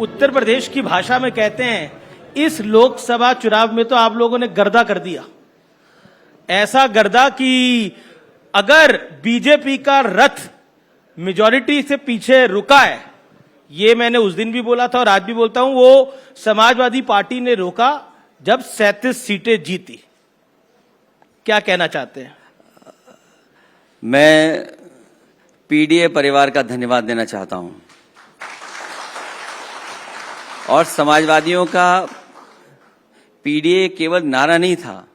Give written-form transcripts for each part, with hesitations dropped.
उत्तर प्रदेश की भाषा में कहते हैं, इस लोकसभा चुनाव में तो आप लोगों ने गर्दा कर दिया। ऐसा गर्दा कि अगर बीजेपी का रथ मेजॉरिटी से पीछे रुका है, ये मैंने उस दिन भी बोला था और आज भी बोलता हूं, वो समाजवादी पार्टी ने रोका जब 37 सीटें जीती। क्या कहना चाहते हैं? मैं पीडीए परिवार का धन्यवाद देना चाहता हूं और समाजवादियों का पीडीए केवल नारा नहीं था,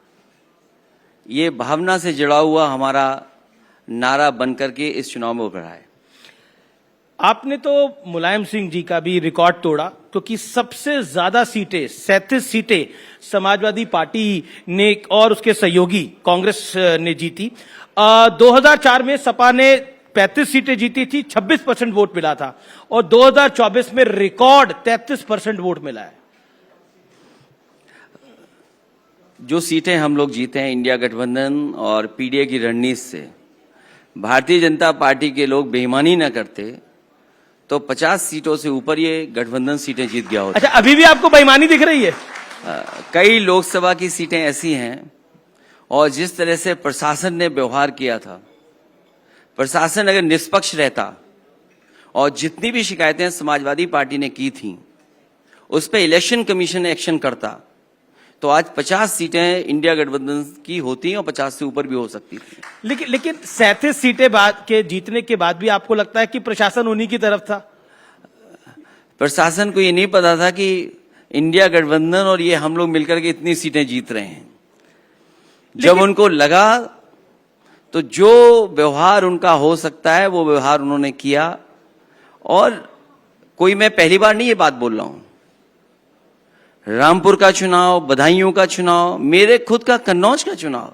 ये भावना से जुड़ा हुआ हमारा नारा बनकर के इस चुनाव में उभरा है। आपने तो मुलायम सिंह जी का भी रिकॉर्ड तोड़ा, क्योंकि सबसे ज्यादा सीटें 37 सीटें समाजवादी पार्टी ने और उसके सहयोगी कांग्रेस ने जीती। 2004 में सपा ने 35 सीटें जीती थी, 26% वोट मिला था, और 2024 में रिकॉर्ड 33% वोट मिला है। जो सीटें हम लोग जीते हैं इंडिया गठबंधन और पीडीए की रणनीति से, भारतीय जनता पार्टी के लोग बेईमानी न करते तो 50 सीटों से ऊपर ये गठबंधन सीटें जीत गया होता। अच्छा, अभी भी आपको बेईमानी दिख रही है? कई लोकसभा की सीटें ऐसी हैं, और जिस तरह से प्रशासन ने व्यवहार किया था, प्रशासन अगर निष्पक्ष रहता और जितनी भी शिकायतें समाजवादी पार्टी ने की थी उस पर इलेक्शन कमीशन एक्शन करता, तो आज 50 सीटें इंडिया गठबंधन की होती और 50 से ऊपर भी हो सकती थी। लेकिन 37 सीटें बाद के जीतने के बाद भी आपको लगता है कि प्रशासन उन्हीं की तरफ था? प्रशासन को ये नहीं पता था कि इंडिया गठबंधन और ये हम लोग मिलकर के इतनी सीटें जीत रहे हैं। जब उनको लगा तो जो व्यवहार उनका हो सकता है वो व्यवहार उन्होंने किया। और कोई मैं पहली बार नहीं ये बात बोल रहा हूं, रामपुर का चुनाव, बदायूं का चुनाव, मेरे खुद का कन्नौज का चुनाव,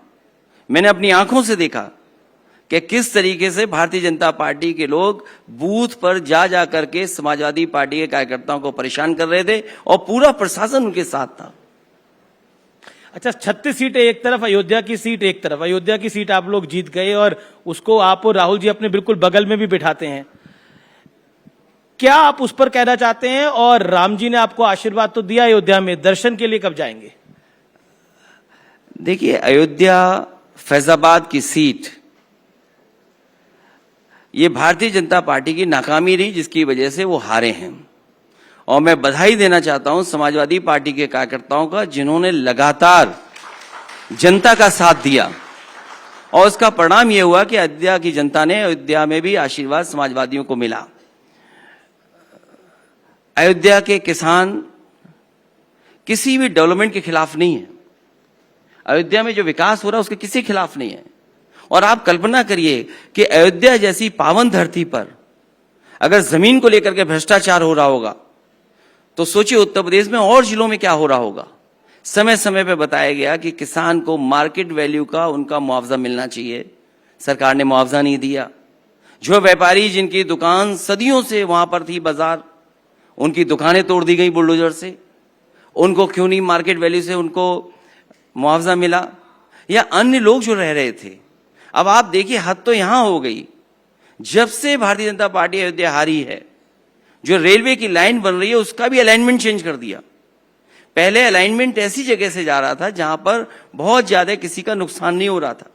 मैंने अपनी आंखों से देखा कि किस तरीके से भारतीय जनता पार्टी के लोग बूथ पर जा करके समाजवादी पार्टी के कार्यकर्ताओं को परेशान कर रहे थे और पूरा प्रशासन उनके साथ था। अच्छा, 36 सीटें एक तरफ, अयोध्या की सीट एक तरफ। अयोध्या की सीट आप लोग जीत गए और उसको आप और राहुल जी अपने बिल्कुल बगल में भी बिठाते हैं। क्या आप उस पर कहना चाहते हैं? और राम जी ने आपको आशीर्वाद तो दिया अयोध्या में, दर्शन के लिए कब जाएंगे? देखिए, अयोध्या फैजाबाद की सीट ये भारतीय जनता पार्टी की नाकामी रही, जिसकी वजह से वो हारे हैं। और मैं बधाई देना चाहता हूं समाजवादी पार्टी के कार्यकर्ताओं का, जिन्होंने लगातार जनता का साथ दिया, और उसका परिणाम यह हुआ कि अयोध्या की जनता ने, अयोध्या में भी आशीर्वाद समाजवादियों को मिला। अयोध्या के किसान किसी भी डेवलपमेंट के खिलाफ नहीं है। अयोध्या में जो विकास हो रहा है उसके किसी खिलाफ नहीं है। और आप कल्पना करिए कि अयोध्या जैसी पावन धरती पर अगर जमीन को लेकर के भ्रष्टाचार हो रहा होगा, तो सोचिए उत्तर प्रदेश में और जिलों में क्या हो रहा होगा। समय समय पर बताया गया कि किसान को मार्केट वैल्यू का उनका मुआवजा मिलना चाहिए, सरकार ने मुआवजा नहीं दिया। जो व्यापारी जिनकी दुकान सदियों से वहां पर थी, बाजार, उनकी दुकानें तोड़ दी गई बुलडोजर से, उनको क्यों नहीं मार्केट वैल्यू से उनको मुआवजा मिला? या अन्य लोग जो रह रहे थे। अब आप देखिए, हद तो यहां हो गई, जब से भारतीय जनता पार्टी अयोध्या हारी है, जो रेलवे की लाइन बन रही है उसका भी अलाइनमेंट चेंज कर दिया। पहले अलाइनमेंट ऐसी जगह से जा रहा था जहां पर बहुत ज्यादा किसी का नुकसान नहीं हो रहा था,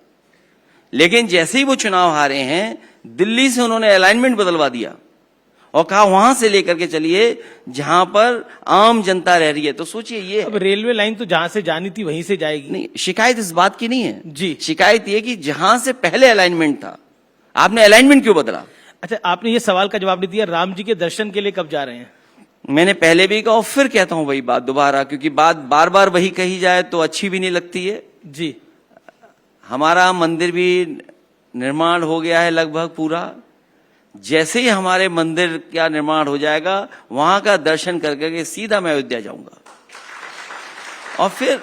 लेकिन जैसे ही वो चुनाव हारे हैं, दिल्ली से उन्होंने अलाइनमेंट बदलवा दिया और कहा वहां से लेकर के चलिए जहां पर आम जनता रह रही है। तो सोचिए, ये अब रेलवे लाइन तो जहां से जानी थी वहीं से जाएगी। नहीं, शिकायत इस बात की नहीं है जी, शिकायत ये कि जहां से पहले अलाइनमेंट था, आपने अलाइनमेंट क्यों बदला? अच्छा, आपने ये सवाल का जवाब नहीं दिया, राम जी के दर्शन के लिए कब जा रहे हैं? मैंने पहले भी कहा और फिर कहता हूं वही बात दोबारा, क्योंकि बात बार बार वही कही जाए तो अच्छी भी नहीं लगती है। जी, हमारा मंदिर भी निर्माण हो गया है लगभग पूरा। जैसे ही हमारे मंदिर का निर्माण हो जाएगा, वहां का दर्शन करके सीधा मैं अयोध्या जाऊंगा। और फिर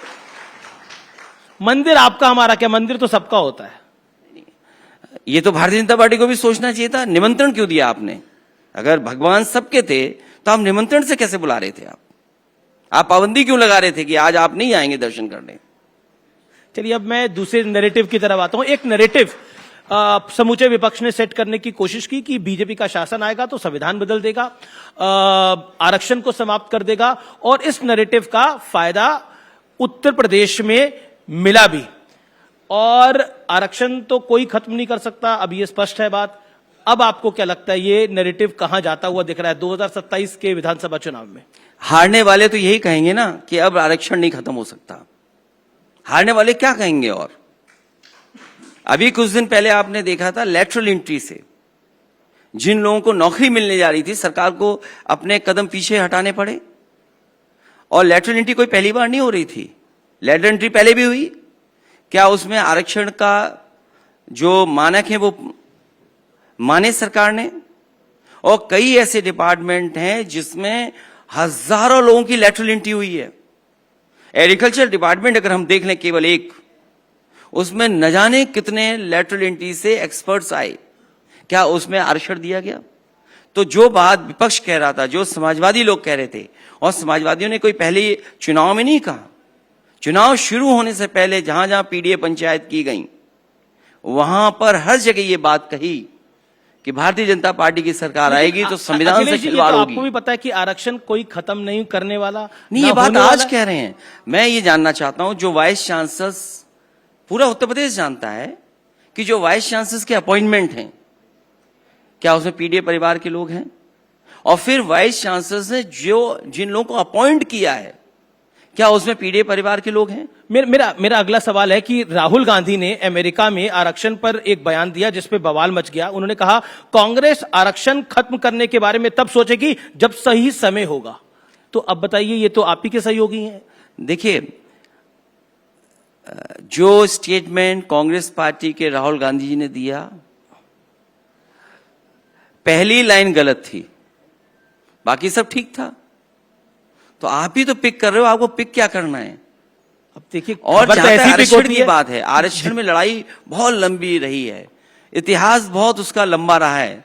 मंदिर आपका हमारा क्या? मंदिर तो सबका होता है। ये तो भारतीय जनता पार्टी को भी सोचना चाहिए था। निमंत्रण क्यों दिया आपने? अगर भगवान सबके थे तो आप निमंत्रण से कैसे बुला रहे थे? आप पाबंदी क्यों लगा रहे थे कि आज आप नहीं आएंगे दर्शन करने? चलिए, अब मैं दूसरे नैरेटिव की तरफ आता हूं। एक नैरेटिव समूचे विपक्ष ने सेट करने की कोशिश की कि बीजेपी का शासन आएगा तो संविधान बदल देगा, आरक्षण को समाप्त कर देगा, और इस नैरेटिव का फायदा उत्तर प्रदेश में मिला भी। और आरक्षण तो कोई खत्म नहीं कर सकता, अब ये स्पष्ट है बात। अब आपको क्या लगता है ये नैरेटिव कहां जाता हुआ दिख रहा है 2027 के विधानसभा चुनाव में? हारने वाले तो यही कहेंगे ना कि अब आरक्षण नहीं खत्म हो सकता। हारने वाले क्या कहेंगे? और अभी कुछ दिन पहले आपने देखा था लैटरल एंट्री से जिन लोगों को नौकरी मिलने जा रही थी, सरकार को अपने कदम पीछे हटाने पड़े। और लैटरल एंट्री कोई पहली बार नहीं हो रही थी, लैटरल एंट्री पहले भी हुई। क्या उसमें आरक्षण का जो मानक है वो माने सरकार ने? और कई ऐसे डिपार्टमेंट हैं जिसमें हजारों लोगों की लैटरल एंट्री हुई है। एग्रीकल्चर डिपार्टमेंट अगर हम देख लें केवल एक, उसमें न जाने कितने लैटरल एंट्री से एक्सपर्ट्स आए। क्या उसमें आरक्षण दिया गया? तो जो बात विपक्ष कह रहा था, जो समाजवादी लोग कह रहे थे, और समाजवादियों ने कोई पहले चुनाव में नहीं कहा, चुनाव शुरू होने से पहले जहां जहां पीडीए पंचायत की गई वहां पर हर जगह ये बात कही कि भारतीय जनता पार्टी की सरकार आएगी तो संविधान से खिलवाड़ होगी। आपको भी पता है कि आरक्षण कोई खत्म नहीं करने वाला, नहीं, ये बात आज कह रहे हैं। मैं ये जानना चाहता हूं, जो वाइस चांसलर पूरा उत्तर प्रदेश जानता है कि जो वाइस चांसलर के अपॉइंटमेंट हैं, क्या उसमें पीडीए परिवार के लोग हैं? और फिर वाइस चांसलर ने जो जिन लोगों को अपॉइंट किया है, क्या उसमें पीडीए परिवार के लोग हैं? मेरा अगला सवाल है कि राहुल गांधी ने अमेरिका में आरक्षण पर एक बयान दिया जिसपे बवाल मच गया। उन्होंने कहा कांग्रेस आरक्षण खत्म करने के बारे में तब सोचेगी जब सही समय होगा। तो अब बताइए, ये तो आप ही के सहयोगी हैं। देखिए, जो स्टेटमेंट कांग्रेस पार्टी के राहुल गांधी जी ने दिया, पहली लाइन गलत थी, बाकी सब ठीक था। तो आप ही तो पिक कर रहे हो, आपको पिक क्या करना है? अब देखिए, और आरक्षण की बात है, आरक्षण में लड़ाई बहुत लंबी रही है, इतिहास बहुत उसका लंबा रहा है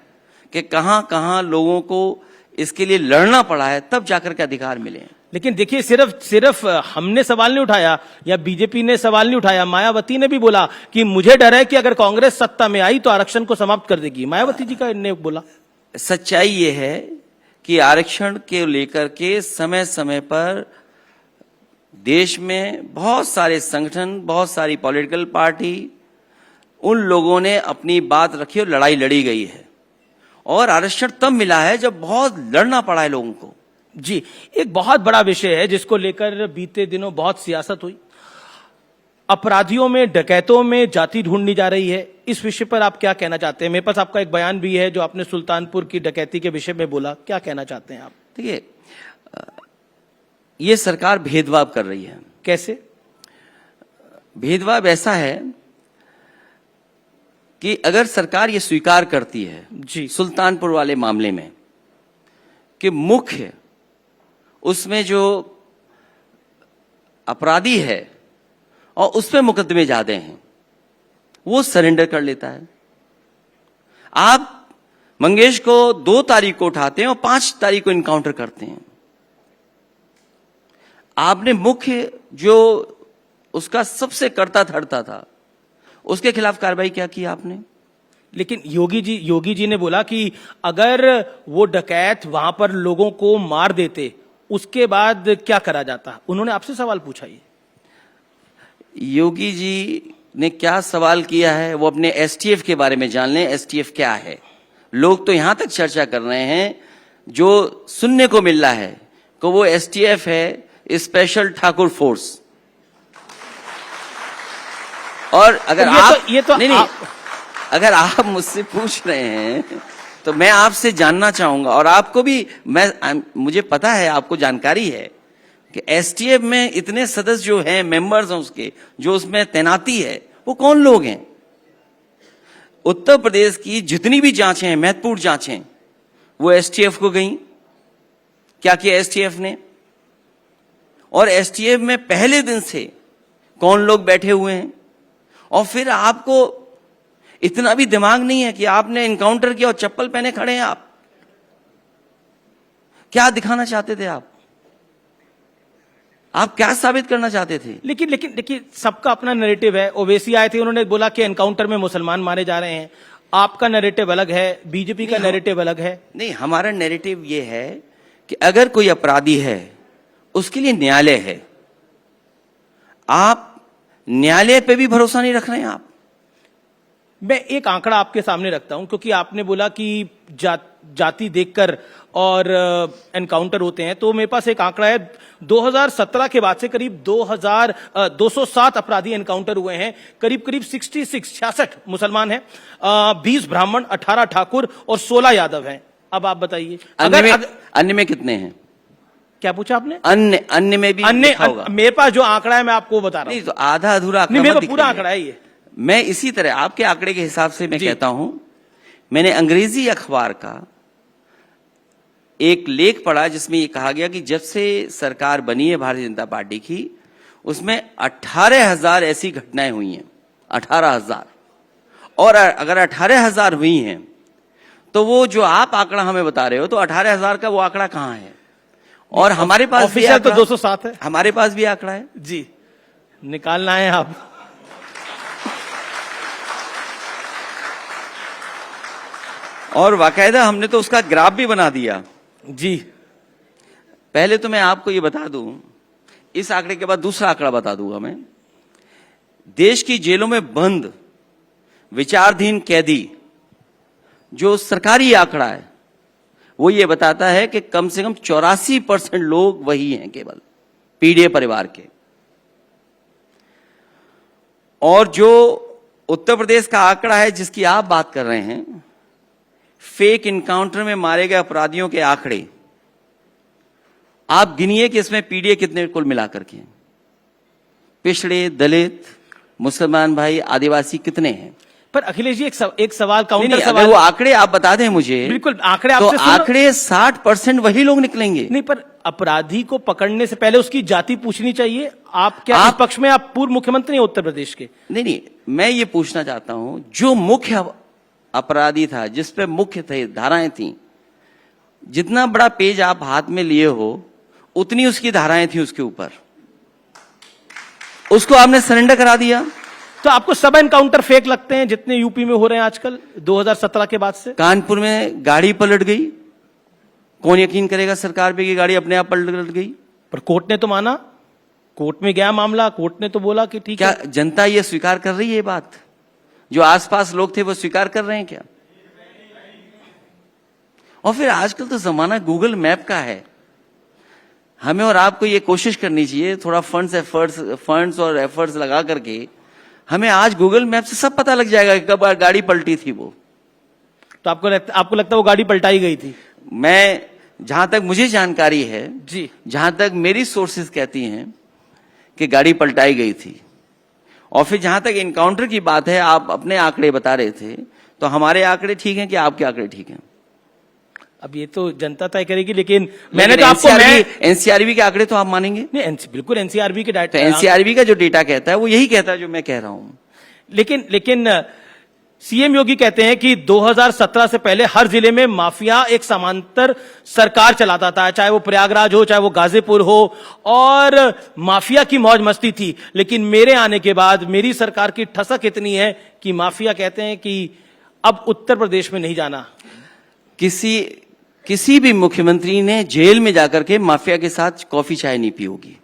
कि कहां कहां लोगों को इसके लिए लड़ना पड़ा है, तब जाकर के अधिकार मिले। लेकिन देखिए, सिर्फ हमने सवाल नहीं उठाया या बीजेपी ने सवाल नहीं उठाया, मायावती ने भी बोला कि मुझे डर है कि अगर कांग्रेस सत्ता में आई तो आरक्षण को समाप्त कर देगी। मायावती जी का ने बोला। सच्चाई ये है कि आरक्षण के लेकर के समय समय पर देश में बहुत सारे संगठन, बहुत सारी पॉलिटिकल पार्टी, उन लोगों ने अपनी बात रखी और लड़ाई लड़ी गई है। और आरक्षण तब मिला है जब बहुत लड़ना पड़ा है लोगों को। जी, एक बहुत बड़ा विषय है जिसको लेकर बीते दिनों बहुत सियासत हुई। अपराधियों में, डकैतों में जाति ढूंढनी जा रही है। इस विषय पर आप क्या कहना चाहते हैं? मेरे पास आपका एक बयान भी है जो आपने सुल्तानपुर की डकैती के विषय में बोला, क्या कहना चाहते हैं आप? देखिए, ये सरकार भेदभाव कर रही है। कैसे भेदभाव? ऐसा है कि अगर सरकार ये स्वीकार करती है जी, सुल्तानपुर वाले मामले में कि मुख्य उसमें जो अपराधी है और उस पर मुकदमे ज्यादा हैं, वो सरेंडर कर लेता है। आप मंगेश को 2 तारीख को उठाते हैं और 5 तारीख को इनकाउंटर करते हैं। आपने मुख्य जो उसका सबसे करता धरता था, उसके खिलाफ कार्रवाई क्या की आपने? लेकिन योगी जी ने बोला कि अगर वो डकैत वहां पर लोगों को मार देते, उसके बाद क्या करा जाता? उन्होंने आपसे सवाल पूछा। ये योगी जी ने क्या सवाल किया है वो अपने एसटीएफ के बारे में जान लें। एसटीएफ क्या है? लोग तो यहां तक चर्चा कर रहे हैं, जो सुनने को मिल रहा है कि वो एसटीएफ है, स्पेशल ठाकुर फोर्स। और अगर अगर आप मुझसे पूछ रहे हैं तो मैं आपसे जानना चाहूंगा, और आपको भी मुझे पता है, आपको जानकारी है कि एसटीएफ में इतने सदस्य जो हैं, मेंबर्स हैं उसके, जो उसमें तैनाती है, वो कौन लोग हैं? उत्तर प्रदेश की जितनी भी जांचें हैं, महत्वपूर्ण जांचें, वो एसटीएफ को गई। क्या किया एसटीएफ ने? और एसटीएफ में पहले दिन से कौन लोग बैठे हुए हैं? और फिर आपको इतना भी दिमाग नहीं है कि आपने इनकाउंटर किया और चप्पल पहने खड़े हैं आप। क्या दिखाना चाहते थे आप? आप क्या साबित करना चाहते थे? लेकिन लेकिन देखिए, सबका अपना नैरेटिव है। ओवैसी आए थे, उन्होंने बोला कि एनकाउंटर में मुसलमान मारे जा रहे हैं। आपका नैरेटिव अलग है, बीजेपी का नैरेटिव अलग है। नहीं, हमारा नैरेटिव ये है कि अगर कोई अपराधी है उसके लिए न्यायालय है। आप न्यायालय पे भी भरोसा नहीं रख रहे हैं। आप मैं एक आंकड़ा आपके सामने रखता हूं, क्योंकि आपने बोला कि जाति देखकर और एनकाउंटर होते हैं, तो मेरे पास एक आंकड़ा है। 2017 के बाद से करीब 207 अपराधी एनकाउंटर हुए हैं। करीब करीब 66 मुसलमान हैं, 20 ब्राह्मण, 18 ठाकुर और 16 यादव हैं। अब आप बताइए, अन्य में कितने हैं? क्या पूछा आपने? अन्य में भी लिखा होगा। मेरे पास जो आंकड़ा है मैं आपको बता रहा हूं। नहीं, तो आधा अधूरा आंकड़ा नहीं, मेरे मत पास पूरा दिखाइए। आंकड़ा है ये। मैं इसी तरह आपके आंकड़े के हिसाब से मैं कहता हूं, मैंने अंग्रेजी अखबार का एक लेख पढ़ा जिसमें ये कहा गया कि जब से सरकार बनी है भारतीय जनता पार्टी की, उसमें 18,000 ऐसी घटनाएं हुई हैं। 18,000। और अगर 18,000 हुई हैं तो वो जो आप आंकड़ा हमें बता रहे हो, तो 18,000 का वो आंकड़ा कहां है? और हमारे पास भी तो 207 है। हमारे पास भी आंकड़ा है जी, निकालना है आप। और बाकायदा हमने तो उसका ग्राफ भी बना दिया। जी, पहले तो मैं आपको ये बता दूं, इस आंकड़े के बाद दूसरा आंकड़ा बता दूंगा मैं। देश की जेलों में बंद विचाराधीन कैदी, जो सरकारी आंकड़ा है, वो ये बताता है कि कम से कम 84% लोग वही हैं, केवल पीड़ित परिवार के। और जो उत्तर प्रदेश का आंकड़ा है जिसकी आप बात कर रहे हैं, फेक इनकाउंटर में मारे गए अपराधियों के आंकड़े, आप गिनिए कि इसमें पीड़ित कितने कुल मिलाकर के, पिछड़े, दलित, मुसलमान भाई, आदिवासी कितने हैं? पर अखिलेश जी, एक सवाल, काउंटर सवाल, सवाल। वो आंकड़े आप बता दें मुझे। बिल्कुल, आंकड़े तो आपसे आंकड़े 60% वही लोग निकलेंगे। नहीं, पर अपराधी को पकड़ने से पहले उसकी जाति पूछनी चाहिए। आप क्या इस पक्ष में? आप पूर्व मुख्यमंत्री हैं उत्तर प्रदेश के। नहीं, मैं ये पूछना चाहता हूं, जो मुख्य अपराधी था, जिस पे मुख्य थे धाराएं थी, जितना बड़ा पेज आप हाथ में लिए हो उतनी उसकी धाराएं थी उसके ऊपर, उसको आपने सरेंडर करा दिया। तो आपको सब एनकाउंटर फेक लगते हैं जितने यूपी में हो रहे हैं आजकल 2017 के बाद से? कानपुर में गाड़ी पलट गई, कौन यकीन करेगा सरकार पे कि गाड़ी अपने आप पलट गई? पर कोर्ट ने तो माना, कोर्ट में गया मामला, कोर्ट ने तो बोला कि ठीक है। क्या जनता ये स्वीकार कर रही है? बात जो आसपास लोग थे वो स्वीकार कर रहे हैं क्या? और फिर आजकल तो जमाना गूगल मैप का है। हमें और आपको ये कोशिश करनी चाहिए, थोड़ा फंड्स और एफर्ट्स लगा करके हमें आज गूगल मैप से सब पता लग जाएगा कि कब गाड़ी पलटी थी वो। तो आपको लगता है वो गाड़ी पलटाई गई थी? मैं, जहां तक मुझे जानकारी है जी, जहां तक मेरी सोर्सेज कहती हैं कि गाड़ी पलटाई गई थी। और फिर जहां तक इनकाउंटर की बात है, आप अपने आंकड़े बता रहे थे, तो हमारे आंकड़े ठीक हैं कि आपके आंकड़े ठीक हैं? अब ये तो जनता तय करेगी, लेकिन मैंने तो आपको एनसीआरबी के आंकड़े तो आप मानेंगे? नहीं, बिल्कुल एनसीआरबी के डाटा, तो एनसीआरबी का जो डेटा कहता है वो यही कहता है जो मैं कह रहा हूं। लेकिन सीएम योगी कहते हैं कि 2017 से पहले हर जिले में माफिया एक समांतर सरकार चलाता था, चाहे वो प्रयागराज हो, चाहे वो गाजीपुर हो, और माफिया की मौज मस्ती थी। लेकिन मेरे आने के बाद मेरी सरकार की ठसक इतनी है कि माफिया कहते हैं कि अब उत्तर प्रदेश में नहीं जाना। किसी भी मुख्यमंत्री ने जेल में जाकर के माफिया के साथ कॉफी चाय नहीं पी होगी।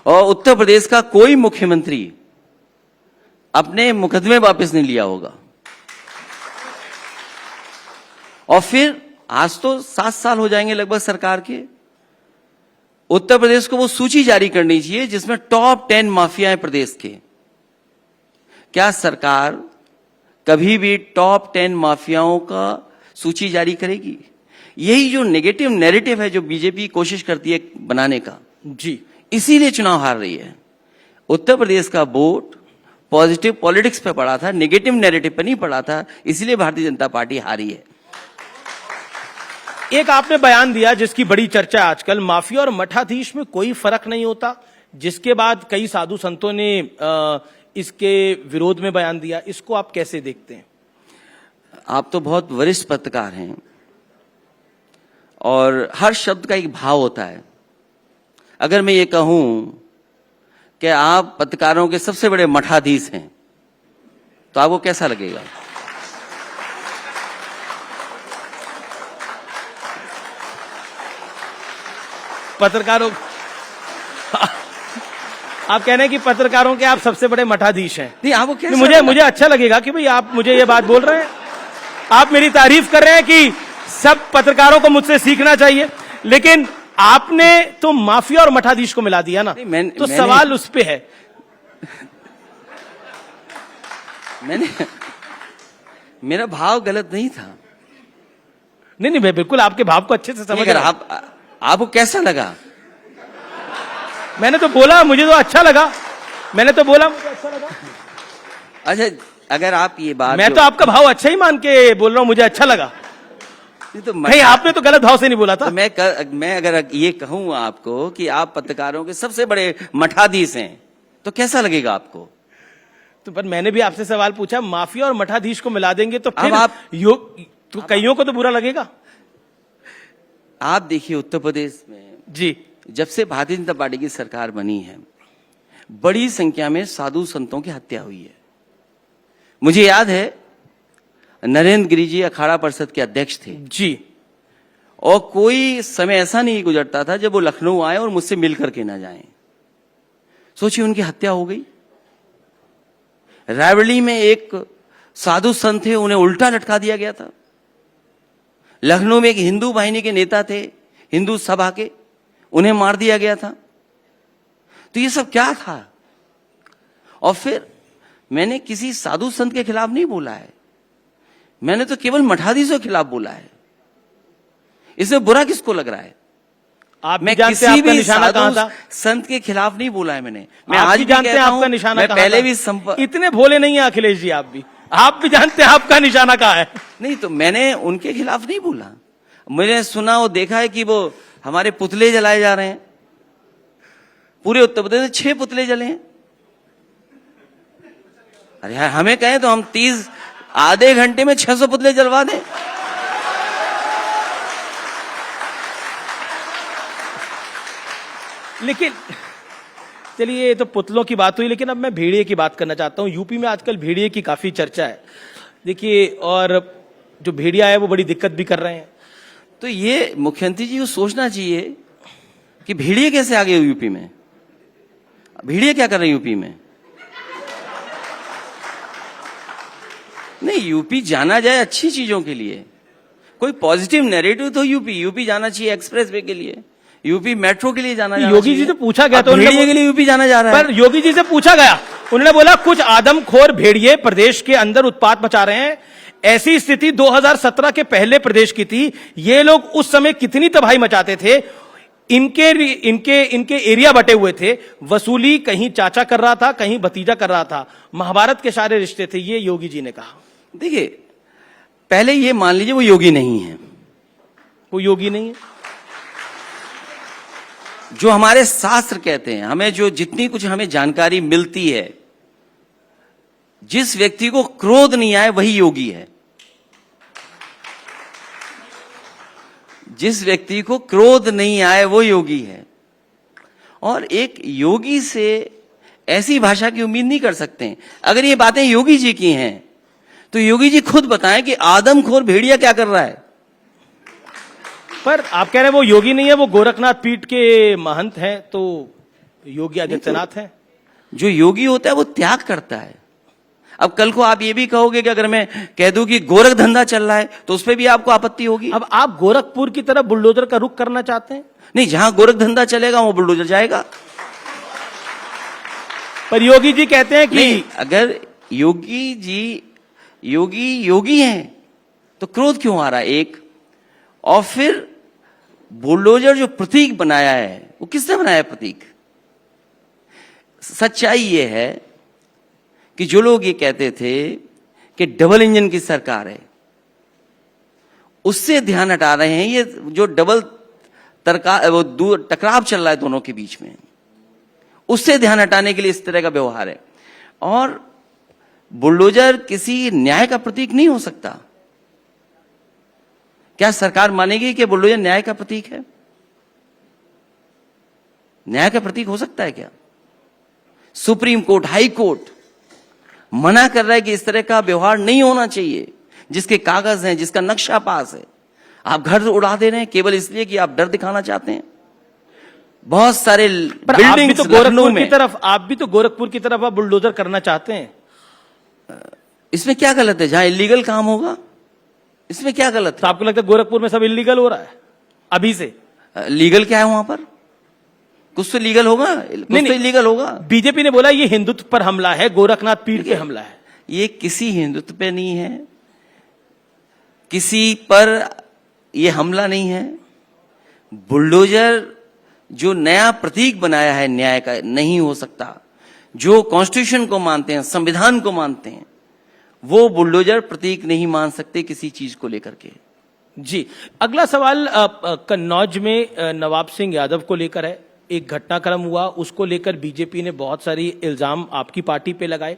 और उत्तर प्रदेश का कोई मुख्यमंत्री अपने मुकदमे वापस नहीं लिया होगा। और फिर आज तो 7 साल हो जाएंगे लगभग सरकार के। उत्तर प्रदेश को वो सूची जारी करनी चाहिए जिसमें टॉप 10 माफिया है प्रदेश के। क्या सरकार कभी भी टॉप 10 माफियाओं का सूची जारी करेगी? यही जो नेगेटिव नैरेटिव है जो बीजेपी कोशिश करती है बनाने का, जी, इसीलिए चुनाव हार रही है। उत्तर प्रदेश का वोट पॉजिटिव पॉलिटिक्स पे पड़ा था, नेगेटिव नैरेटिव पे नहीं पड़ा था, इसलिए भारतीय जनता पार्टी हारी है। एक आपने बयान दिया जिसकी बड़ी चर्चा आजकल, माफिया और मठाधीश में कोई फर्क नहीं होता, जिसके बाद कई साधु संतों ने इसके विरोध में बयान दिया। इसको आप कैसे देखते हैं? आप तो बहुत वरिष्ठ पत्रकार हैं और हर शब्द का एक भाव होता है। अगर मैं ये कहूं कि आप पत्रकारों के सबसे बड़े मठाधीश हैं, तो आपको कैसा लगेगा? पत्रकारों आप कह रहे हैं कि पत्रकारों के आप सबसे बड़े मठाधीश हैं। नहीं, आपको कैसा मुझे अच्छा लगेगा कि भाई आप मुझे ये बात बोल रहे हैं, आप मेरी तारीफ कर रहे हैं कि सब पत्रकारों को मुझसे सीखना चाहिए, लेकिन आपने तो माफिया और मठाधीश को मिला दिया ना। तो सवाल उस पे है। मेरा भाव गलत नहीं था। नहीं, मैं बिल्कुल आपके भाव को अच्छे से समझ रहा हूं। आपको कैसा लगा? मैंने तो बोला मुझे तो अच्छा लगा। मैंने तो बोला मुझे अच्छा लगा। अच्छा, अगर आप ये बात, मैं तो आपका भाव अच्छा ही मान के बोल रहा हूं, मुझे अच्छा लगा। तो नहीं, आपने तो गलत भाव से नहीं बोला था। तो मैं अगर ये कहूं आपको कि आप पत्रकारों के सबसे बड़े मठाधीश हैं, तो कैसा लगेगा आपको? तो पर मैंने भी आपसे सवाल पूछा, माफिया और मठाधीश को मिला देंगे तो फिर आप तो कईयों को तो बुरा लगेगा। आप देखिए, उत्तर प्रदेश में जी, जब से भारतीय जनता पार्टी की सरकार बनी है, बड़ी संख्या में साधु संतों की हत्या हुई है। मुझे याद है, नरेंद्र गिरि जी अखाड़ा परिषद के अध्यक्ष थे जी, और कोई समय ऐसा नहीं गुजरता था जब वो लखनऊ आए और मुझसे मिल करके ना जाएं। सोचिए, उनकी हत्या हो गई। रायबरेली में एक साधु संत थे, उन्हें उल्टा लटका दिया गया था। लखनऊ में एक हिंदू वाहिनी के नेता थे, हिंदू सभा के, उन्हें मार दिया गया था। तो ये सब क्या था? और फिर मैंने किसी साधु संत के खिलाफ नहीं बोला है, मैंने तो केवल मठाधीशों के खिलाफ बोला है। इसमें बुरा किसको लग रहा है? मैं किसी भी साधु संत के खिलाफ नहीं बोला है मैंने। मैं आज भी जानते हैं आपका निशाना कहां था। पहले भी इतने भोले नहीं है अखिलेश जी, आप भी जानते हैं आपका निशाना कहां है। नहीं, तो मैंने उनके खिलाफ नहीं बोला। मैंने सुना और देखा है कि वो हमारे पुतले जलाए जा रहे हैं। पूरे उत्तर प्रदेश में 6 पुतले जले हैं। अरे यार, हमें कहें तो हम 30 आधे घंटे में 600 पुतले जलवा दें। लेकिन चलिए, ये तो पुतलों की बात हुई, लेकिन अब मैं भेड़िए की बात करना चाहता हूं। यूपी में आजकल भेड़िए की काफी चर्चा है, देखिए, और जो भेड़िया है वो बड़ी दिक्कत भी कर रहे हैं। तो ये मुख्यमंत्री जी को सोचना चाहिए कि भेड़िए कैसे आ गए यूपी में। भेड़िए क्या कर रहे हैं यूपी में? नहीं, यूपी जाना जाए अच्छी चीजों के लिए, कोई पॉजिटिव नैरेटिव तो यूपी जाना चाहिए। एक्सप्रेस वे के लिए, यूपी मेट्रो के लिए जाना योगी जी से पूछा गया तो भेड़िए के लिए यूपी जाना जा रहा है। पर योगी जी से पूछा गया, उन्होंने बोला कुछ आदमखोर भेड़िए प्रदेश के अंदर उत्पात मचा रहे हैं। ऐसी स्थिति 2017 के पहले प्रदेश की थी। ये लोग उस समय कितनी तबाही मचाते थे। इनके एरिया बटे हुए थे। वसूली कहीं चाचा कर रहा था, कहीं भतीजा कर रहा था। महाभारत के सारे रिश्ते थे, ये योगी जी ने कहा। देखिए, पहले ये मान लीजिए वो योगी नहीं है। वो योगी नहीं है। जो हमारे शास्त्र कहते हैं, हमें जो जितनी कुछ हमें जानकारी मिलती है, जिस व्यक्ति को क्रोध नहीं आए वही योगी है। जिस व्यक्ति को क्रोध नहीं आए वो योगी है। और एक योगी से ऐसी भाषा की उम्मीद नहीं कर सकते। अगर ये बातें योगी जी की हैं, तो योगी जी खुद बताएं कि आदमखोर भेड़िया क्या कर रहा है। पर आप कह रहे हैं वो योगी नहीं है, वो गोरखनाथ पीठ के महंत हैं, तो योगी आदित्यनाथ हैं। जो योगी होता है वो त्याग करता है। अब कल को आप ये भी कहोगे कि अगर मैं कह दूं कि गोरख धंधा चल रहा है, तो उस पर भी आपको आपत्ति होगी। अब आप गोरखपुर की तरफ बुलडोजर का रुख करना चाहते हैं? नहीं, जहां गोरख धंधा चलेगा वो बुलडोजर जाएगा। पर योगी जी कहते हैं कि अगर योगी जी योगी हैं, तो क्रोध क्यों आ रहा है? एक, और फिर बुलडोजर जो प्रतीक बनाया है, वो किसने बनाया प्रतीक? सच्चाई ये है कि जो लोग ये कहते थे कि डबल इंजन की सरकार है, उससे ध्यान हटा रहे हैं। ये जो डबल टकराव चल रहा है दोनों के बीच में, उससे ध्यान हटाने के लिए इस तरह का व्यवहार है। और बुलडोजर किसी न्याय का प्रतीक नहीं हो सकता, क्या सरकार मानेगी कि बुलडोजर न्याय का प्रतीक है? न्याय का प्रतीक हो सकता है क्या? सुप्रीम कोर्ट, हाई कोर्ट मना कर रहा है कि इस तरह का व्यवहार नहीं होना चाहिए। जिसके कागज हैं, जिसका नक्शा पास है, आप घर उड़ा दे रहे हैं केवल इसलिए कि आप डर दिखाना चाहते हैं। बहुत सारे बिल्डिंग्स तो गोरखपुर की तरफ, आप भी तो गोरखपुर की तरफ आप बुलडोजर करना चाहते हैं। इसमें क्या गलत है? जहां इलीगल काम होगा इसमें क्या गलत तो आपको लगता है गोरखपुर में सब इलीगल हो रहा है अभी से? लीगल क्या है वहां पर? कुछ तो लीगल होगा, कुछ तो इलीगल होगा। बीजेपी ने बोला ये हिंदुत्व पर हमला है, गोरखनाथ पीर पे हमला है। ये किसी हिंदुत्व पे नहीं है, किसी पर ये हमला नहीं है। बुलडोजर जो नया प्रतीक बनाया है न्याय का, नहीं हो सकता। जो कॉन्स्टिट्यूशन को मानते हैं, संविधान को मानते हैं, वो बुलडोजर प्रतीक नहीं मान सकते किसी चीज को लेकर के। जी, अगला सवाल कन्नौज में नवाब सिंह यादव को लेकर है। एक घटनाक्रम हुआ, उसको लेकर बीजेपी ने बहुत सारी इल्जाम आपकी पार्टी पे लगाए।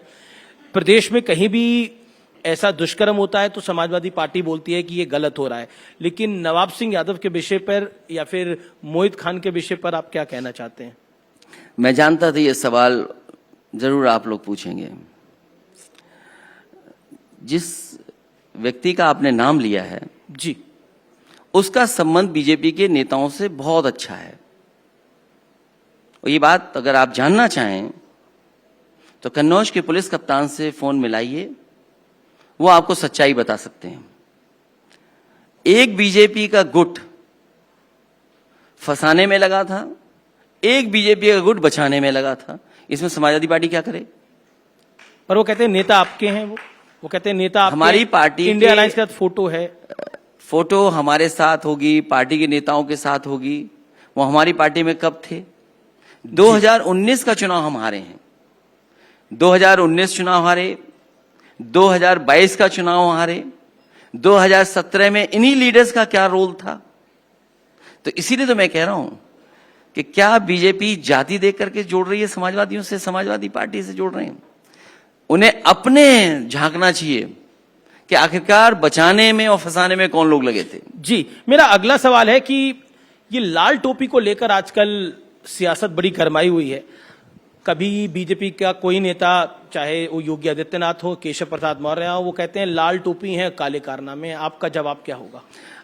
प्रदेश में कहीं भी ऐसा दुष्कर्म होता है तो समाजवादी पार्टी बोलती है कि ये गलत हो रहा है, लेकिन नवाब सिंह यादव के विषय पर या फिर मोहित खान के विषय पर आप क्या कहना चाहते हैं? मैं जानता था ये सवाल जरूर आप लोग पूछेंगे। जिस व्यक्ति का आपने नाम लिया है जी, उसका संबंध बीजेपी के नेताओं से बहुत अच्छा है। और ये बात अगर आप जानना चाहें तो कन्नौज के पुलिस कप्तान से फोन मिलाइए, वो आपको सच्चाई बता सकते हैं। एक बीजेपी का गुट फंसाने में लगा था, एक बीजेपी का गुट बचाने में लगा था। इसमें समाजवादी पार्टी क्या करे? पर वो कहते हैं नेता आपके हैं, वो कहते हैं नेता आपके, हमारी पार्टी इंडिया अलायंस के साथ फोटो है। फोटो हमारे साथ होगी, पार्टी के नेताओं के साथ होगी। वो हमारी पार्टी में कब थे? 2019 का चुनाव हम हारे हैं, 2019 चुनाव हारे, 2022 का चुनाव हारे, 2017 में इन्हीं लीडर्स का क्या रोल था? तो इसीलिए तो मैं कह रहा हूं कि क्या बीजेपी जाति देख करके जोड़ रही है समाजवादियों से, समाजवादी पार्टी से जोड़ रहे हैं? उन्हें अपने झांकना चाहिए कि आखिरकार बचाने में और फंसाने में कौन लोग लगे थे। जी, मेरा अगला सवाल है कि ये लाल टोपी को लेकर आजकल सियासत बड़ी गरमाई हुई है। कभी बीजेपी का कोई नेता, चाहे वो योगी आदित्यनाथ हो, केशव प्रसाद मौर्य हो, वो कहते हैं लाल टोपी है, काले कारनामे हैं। आपका जवाब क्या होगा?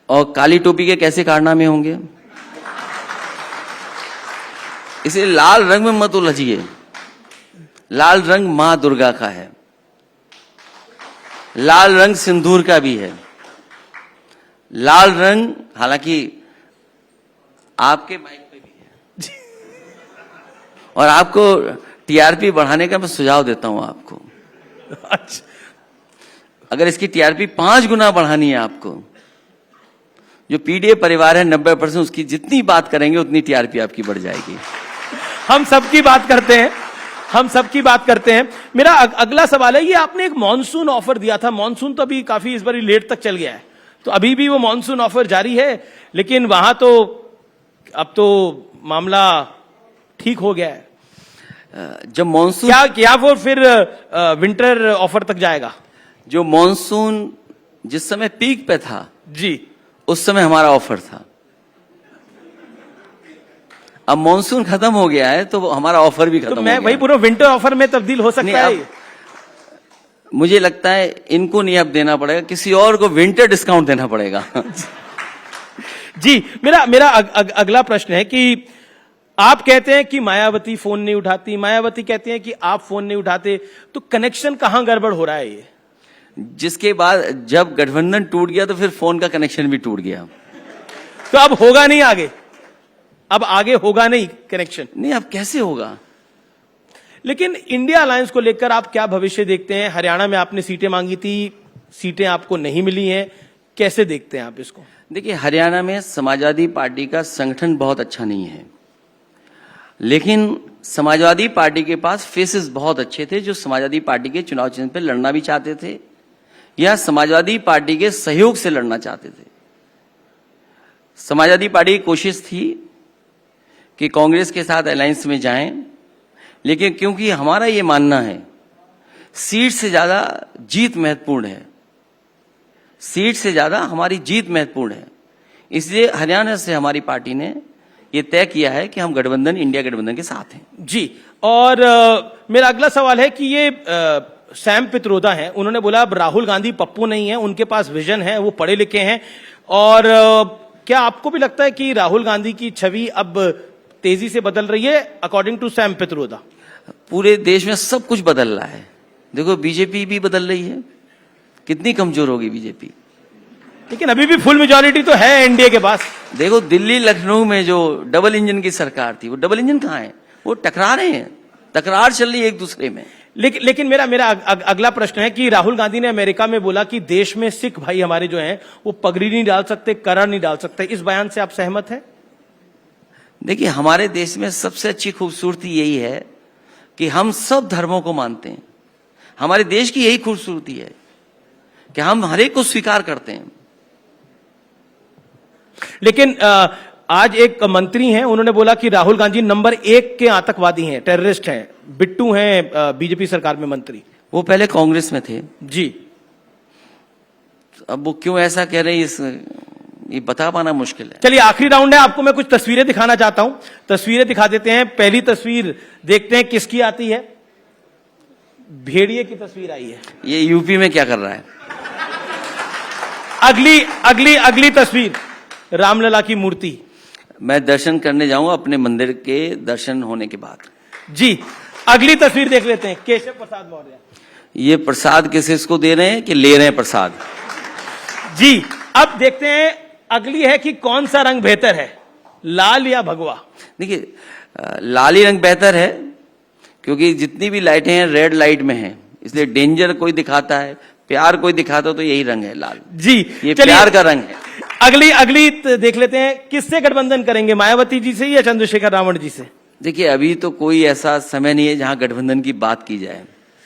और काली टोपी के कैसे कारनामे होंगे? इसलिए लाल रंग में मत उलझिए। लाल रंग मां दुर्गा का है, लाल रंग सिंदूर का भी है। लाल रंग हालांकि आपके माइक पे भी है और आपको टीआरपी बढ़ाने का मैं सुझाव देता हूं आपको। अच्छा, अगर इसकी टीआरपी 5 गुना बढ़ानी है आपको, जो पीडीए परिवार है 90%, उसकी जितनी बात करेंगे उतनी टीआरपी आपकी बढ़ जाएगी। हम सबकी बात करते हैं, हम सबकी बात करते हैं। मेरा अगला सवाल है, ये आपने एक मॉनसून ऑफर दिया था। मॉनसून तो अभी काफी इस बार लेट तक चल गया है, तो अभी भी वो मॉनसून ऑफर जारी है, लेकिन वहां तो अब तो मामला ठीक हो गया है। जब मॉनसून क्या वो फिर विंटर ऑफर तक जाएगा? जो मॉनसून जिस समय पीक पे था जी, उस समय हमारा ऑफर था। अब मॉनसून खत्म हो गया है तो हमारा ऑफर भी खत्म तो हो मैं गया। वही पूरा विंटर ऑफर में तब्दील हो सकता है। मुझे लगता है इनको नहीं अब देना पड़ेगा, किसी और को विंटर डिस्काउंट देना पड़ेगा। जी, मेरा अगला प्रश्न है कि आप कहते हैं कि मायावती फोन नहीं उठाती, मायावती कहती हैं कि आप फोन नहीं उठाते, तो कनेक्शन कहां गड़बड़ हो रहा है? ये जिसके बाद जब गठबंधन टूट गया तो फिर फोन का कनेक्शन भी टूट गया। तो अब होगा नहीं आगे, अब आगे होगा नहीं कनेक्शन? नहीं, अब कैसे होगा? लेकिन इंडिया अलायंस को लेकर आप क्या भविष्य देखते हैं? हरियाणा में आपने सीटें मांगी थी, सीटें आपको नहीं मिली हैं, कैसे देखते हैं आप इसको? देखिए, हरियाणा में समाजवादी पार्टी का संगठन बहुत अच्छा नहीं है, लेकिन समाजवादी पार्टी के पास फेसेस बहुत अच्छे थे जो समाजवादी पार्टी के चुनाव चिन्ह पर लड़ना भी चाहते थे या समाजवादी पार्टी के सहयोग से लड़ना चाहते थे। समाजवादी पार्टी की कोशिश थी कि कांग्रेस के साथ अलायंस में जाएं, लेकिन क्योंकि हमारा ये मानना है सीट से ज्यादा जीत महत्वपूर्ण है, सीट से ज्यादा हमारी जीत महत्वपूर्ण है। इसलिए हरियाणा से हमारी पार्टी ने ये तय किया है कि हम गठबंधन, इंडिया गठबंधन के साथ हैं। जी, और मेरा अगला सवाल है कि ये सैम पित्रोदा हैं, उन्होंने बोला अब राहुल गांधी पप्पू नहीं है, उनके पास विजन है, वो पढ़े लिखे हैं। और क्या आपको भी लगता है कि राहुल गांधी की छवि अब तेजी से बदल रही है अकॉर्डिंग टू सैम पित्रोदा? पूरे देश में सब कुछ बदल रहा है। देखो बीजेपी भी बदल रही है, कितनी कमजोर होगी बीजेपी, लेकिन अभी भी फुल मेजॉरिटी तो है एनडीए के पास। देखो दिल्ली लखनऊ में जो डबल इंजन की सरकार थी, वो डबल इंजन कहाँ है? वो टकरा रहे हैं, तकरार चल रही है एक दूसरे में। लेकिन मेरा अगला प्रश्न है कि राहुल गांधी ने अमेरिका में बोला कि देश में सिख भाई हमारे जो हैं वो पगड़ी नहीं डाल सकते, करा नहीं डाल सकते। इस बयान से आप सहमत हैं? देखिए हमारे देश में सबसे अच्छी खूबसूरती यही है कि हम सब धर्मों को मानते हैं। हमारे देश की यही खूबसूरती है कि हम हर एक को स्वीकार करते हैं। लेकिन आज एक मंत्री हैं, उन्होंने बोला कि राहुल गांधी नंबर 1 के आतंकवादी हैं, टेररिस्ट हैं। बिट्टू हैं बीजेपी सरकार में मंत्री। वो पहले कांग्रेस में थे जी। अब वो क्यों ऐसा कह रहे हैं ये बता पाना मुश्किल है। चलिए आखिरी राउंड है, आपको मैं कुछ तस्वीरें दिखाना चाहता हूं। तस्वीरें दिखा देते हैं। पहली तस्वीर देखते हैं किसकी आती है। भेड़िए की तस्वीर आई है। ये यूपी में क्या कर रहा है? अगली तस्वीर रामलला की मूर्ति। मैं दर्शन करने जाऊंगा अपने मंदिर के दर्शन होने के बाद। जी, अगली तस्वीर देख लेते हैं। केशव प्रसाद मौर्य। ये प्रसाद किसको दे रहे हैं कि ले रहे हैं प्रसाद? जी, अब देखते हैं अगली है कि कौन सा रंग बेहतर है, लाल या भगवा? देखिए लाल ही रंग बेहतर है, क्योंकि जितनी भी लाइटें हैं रेड लाइट में हैं, इसलिए डेंजर कोई दिखाता है, प्यार कोई दिखाता तो यही रंग है लाल। जी, ये प्यार का रंग है। अगली देख लेते हैं। किससे गठबंधन करेंगे, मायावती जी से या चंद्रशेखर रावण जी से? देखिए अभी तो कोई ऐसा समय नहीं है जहां गठबंधन की बात की जाए।